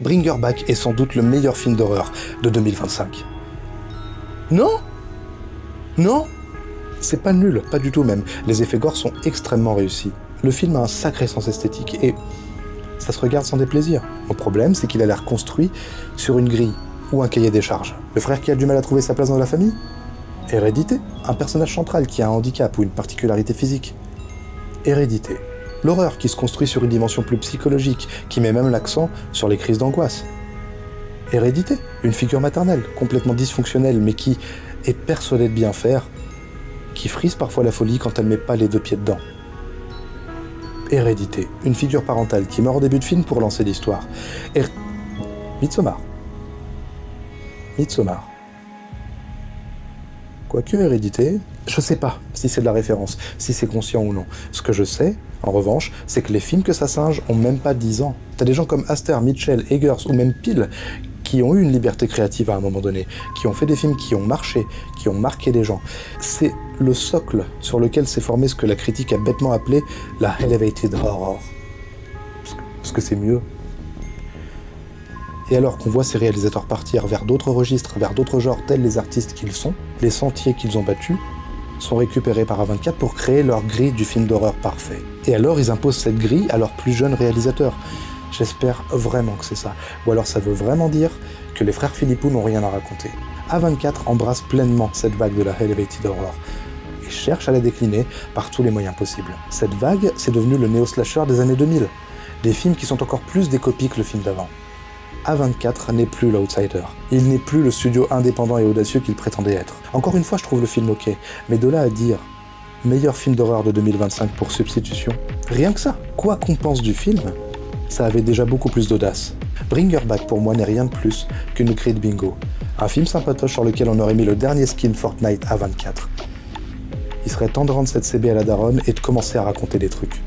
Bring Her Back est sans doute le meilleur film d'horreur de 2025. Non ? Non ? C'est pas nul, pas du tout même. Les effets gore sont extrêmement réussis. Le film a un sacré sens esthétique et ça se regarde sans déplaisir. Mon problème, c'est qu'il a l'air construit sur une grille ou un cahier des charges. Le frère qui a du mal à trouver sa place dans la famille ? Hérédité. Un personnage central qui a un handicap ou une particularité physique. Hérédité. L'horreur qui se construit sur une dimension plus psychologique, qui met même l'accent sur les crises d'angoisse. Hérédité. Une figure maternelle, complètement dysfonctionnelle, mais qui est persuadée de bien faire, qui frise parfois la folie quand elle met pas les deux pieds dedans. Hérédité. Une figure parentale qui meurt au début de film pour lancer l'histoire. Midsommar. Quoique Hérédité, je sais pas si c'est de la référence, si c'est conscient ou non. Ce que je sais, en revanche, c'est que les films que ça singe ont même pas 10 ans. T'as des gens comme Aster, Mitchell, Eggers ou même Peele qui ont eu une liberté créative à un moment donné, qui ont fait des films qui ont marché, qui ont marqué les gens. C'est le socle sur lequel s'est formé ce que la critique a bêtement appelé la elevated horror. Parce que c'est mieux. Et alors qu'on voit ces réalisateurs partir vers d'autres registres, vers d'autres genres tels les artistes qu'ils sont, les sentiers qu'ils ont battus sont récupérés par A24 pour créer leur grille du film d'horreur parfait. Et alors ils imposent cette grille à leurs plus jeunes réalisateurs. J'espère vraiment que c'est ça. Ou alors ça veut vraiment dire que les frères Philippou n'ont rien à raconter. A24 embrasse pleinement cette vague de la elevated horror et cherche à la décliner par tous les moyens possibles. Cette vague, c'est devenu le néo-slasher des années 2000. Des films qui sont encore plus des copies que le film d'avant. A24 n'est plus l'outsider. Il n'est plus le studio indépendant et audacieux qu'il prétendait être. Encore une fois, je trouve le film ok, mais de là à dire meilleur film d'horreur de 2025 pour substitution, rien que ça. Quoi qu'on pense du film, ça avait déjà beaucoup plus d'audace. Bring Her Back pour moi n'est rien de plus qu'une grille de bingo. Un film sympatoche sur lequel on aurait mis le dernier skin Fortnite A24. Il serait temps de rendre cette CB à la daronne et de commencer à raconter des trucs.